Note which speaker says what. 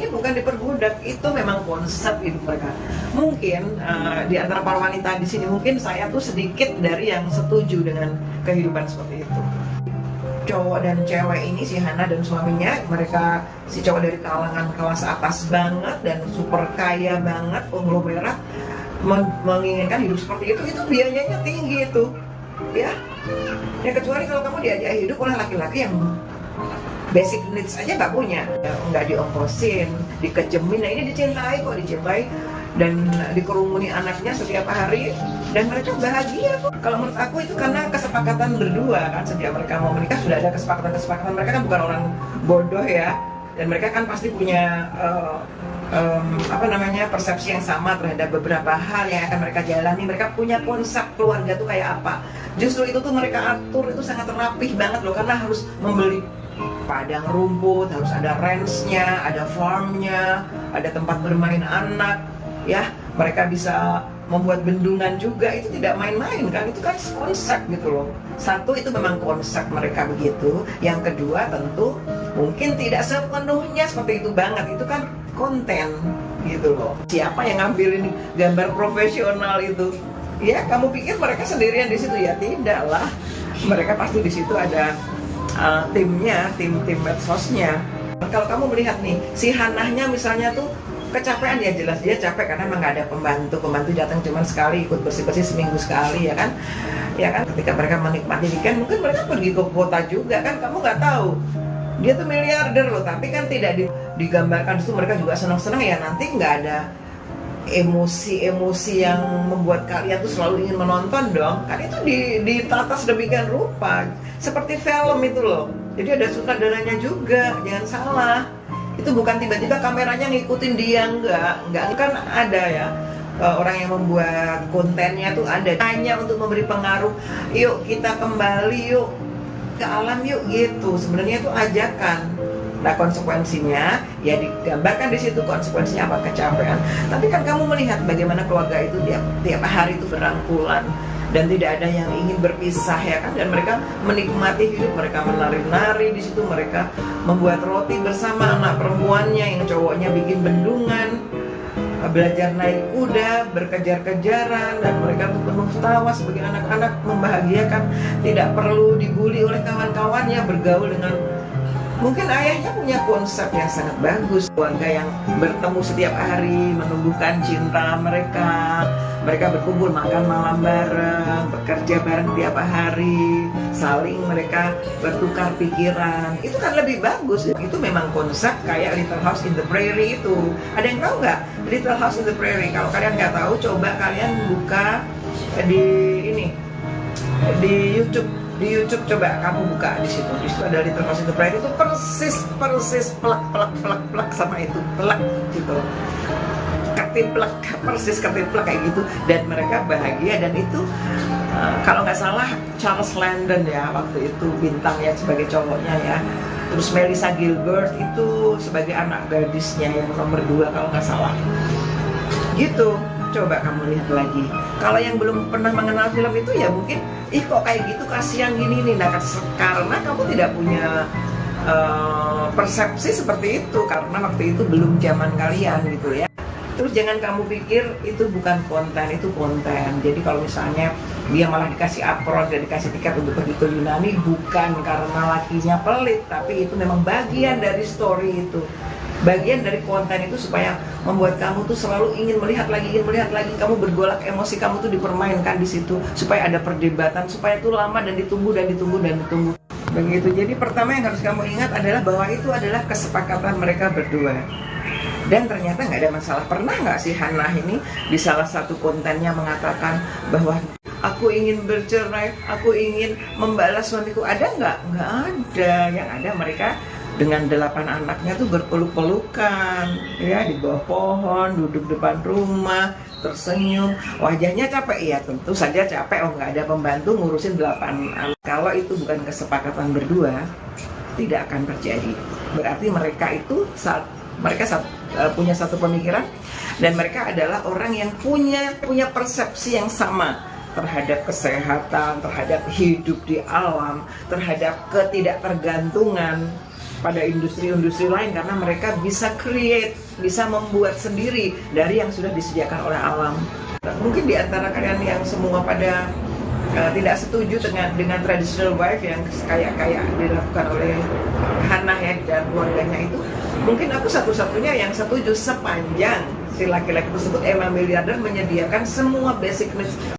Speaker 1: ini bukan diperbudak, itu memang konsep hidup mereka. Mungkin di antara para wanita di sini mungkin saya tuh sedikit dari yang setuju dengan kehidupan seperti itu. Cowok dan cewek ini, si Hana dan suaminya, mereka si cowok dari kalangan kelas atas banget dan super kaya banget, konglomerat, menginginkan hidup seperti itu biayanya tinggi itu, ya. Ya kecuali kalau kamu diajak hidup oleh laki-laki yang basic needs aja nggak punya, nggak diongkosin, dikejemin. Nah ini dicintai kok, dicintai dan dikerumuni anaknya setiap hari dan mereka bahagia kok. Kalau menurut aku itu karena kesepakatan berdua kan, sejak mereka mau menikah sudah ada kesepakatan. Mereka kan bukan orang bodoh ya, dan mereka kan pasti punya persepsi yang sama terhadap beberapa hal yang akan mereka jalani. Mereka punya konsep keluarga tuh kayak apa. Justru itu tuh mereka atur itu sangat rapih banget loh, karena harus membeli padang rumput, harus ada range-nya, ada farm-nya, ada tempat bermain anak, ya. Mereka bisa membuat bendungan juga, itu tidak main-main kan, itu kan konsep gitu loh. Satu, itu memang konsep mereka begitu. Yang kedua, tentu mungkin tidak sepenuhnya seperti itu banget, itu kan konten gitu loh. Siapa yang ngambil ini gambar profesional itu? Ya, kamu pikir mereka sendirian di situ? Ya tidaklah. Mereka pasti di situ ada timnya, tim medsosnya. Kalau kamu melihat nih, si Hanahnya misalnya tuh kecapean, ya jelas dia capek karena emang nggak ada pembantu datang cuma sekali, ikut bersih-bersih seminggu sekali ya kan. Ketika mereka menikmati weekend, mungkin mereka pergi ke kota juga kan, kamu nggak tahu. Dia tuh miliarder loh, tapi kan tidak digambarkan itu mereka juga senang-senang ya. Nanti nggak ada emosi-emosi yang membuat kalian tuh selalu ingin menonton dong. Kan itu ditata sedemikian rupa, seperti film itu loh. Jadi ada sutradaranya juga, jangan salah. Itu bukan tiba-tiba kameranya ngikutin dia, enggak kan ada ya. Orang yang membuat kontennya tuh ada hanya untuk memberi pengaruh, yuk kita kembali yuk ke alam yuk gitu. Sebenarnya itu ajakan. Nah konsekuensinya ya digambarkan di situ, konsekuensinya apa? Kecapean. Tapi kan kamu melihat bagaimana keluarga itu tiap hari itu berangkulan dan tidak ada yang ingin berpisah ya kan, dan mereka menikmati hidup, mereka menari-nari di situ, mereka membuat roti bersama anak perempuannya, yang cowoknya bikin bendungan, belajar naik kuda, berkejar-kejaran, dan mereka tuh penuh tawa sebagai anak-anak, membahagiakan, tidak perlu dibully oleh kawan-kawannya, bergaul dengan mungkin ayahnya punya konsep yang sangat bagus, keluarga yang bertemu setiap hari, menumbuhkan cinta mereka berkumpul makan malam bareng, bekerja bareng tiap hari, saling mereka bertukar pikiran, itu kan lebih bagus. Itu memang konsep kayak Little House in the Prairie itu. Ada yang tahu nggak Little House in the Prairie? Kalau kalian nggak tahu, coba kalian buka di YouTube coba kamu buka di situ ada Little House in the Prairie, itu persis plak sama itu plak gitu, ketiplek, persis ketiplek kayak gitu, dan mereka bahagia. Dan itu kalau nggak salah Charles Landon ya waktu itu bintangnya sebagai cowoknya ya, terus Melissa Gilbert itu sebagai anak gadisnya yang nomor 2 kalau nggak salah gitu. Coba kamu lihat lagi. Kalau yang belum pernah mengenal film itu ya mungkin, kok kayak gitu, kasihan gini nih. Nah karena kamu tidak punya persepsi seperti itu, karena waktu itu belum zaman kalian gitu ya. Terus jangan kamu pikir itu bukan konten, itu konten. Jadi kalau misalnya dia malah dikasih apron dan dikasih tiket untuk pergi ke Yunani, bukan karena lakinya pelit, tapi itu memang bagian dari story itu. Bagian dari konten itu supaya membuat kamu tuh selalu ingin melihat lagi, kamu bergolak, emosi kamu tuh dipermainkan di situ, supaya ada perdebatan, supaya itu lama dan ditunggu. Begitu. Jadi pertama yang harus kamu ingat adalah bahwa itu adalah kesepakatan mereka berdua. Dan ternyata nggak ada masalah. Pernah nggak si Hannah ini di salah satu kontennya mengatakan bahwa aku ingin bercerai, aku ingin membalas suamiku? Ada nggak? Nggak ada. Yang ada mereka dengan 8 anaknya tuh berpeluk-pelukan ya di bawah pohon, duduk depan rumah, tersenyum. Wajahnya capek ya, tentu saja capek. Nggak ada pembantu ngurusin 8 anak. Kalau itu bukan kesepakatan berdua, tidak akan terjadi. Berarti mereka itu punya satu pemikiran, dan mereka adalah orang yang punya persepsi yang sama terhadap kesehatan, terhadap hidup di alam, terhadap ketidaktergantungan. pada industri-industri lain karena mereka bisa create, bisa membuat sendiri dari yang sudah disediakan oleh alam. Mungkin di antara kalian yang semua pada tidak setuju dengan traditional wife yang kayak dilakukan oleh Hannah ya dan keluarganya itu, mungkin aku satu-satunya yang setuju sepanjang si laki-laki tersebut emang miliarder menyediakan semua basic needs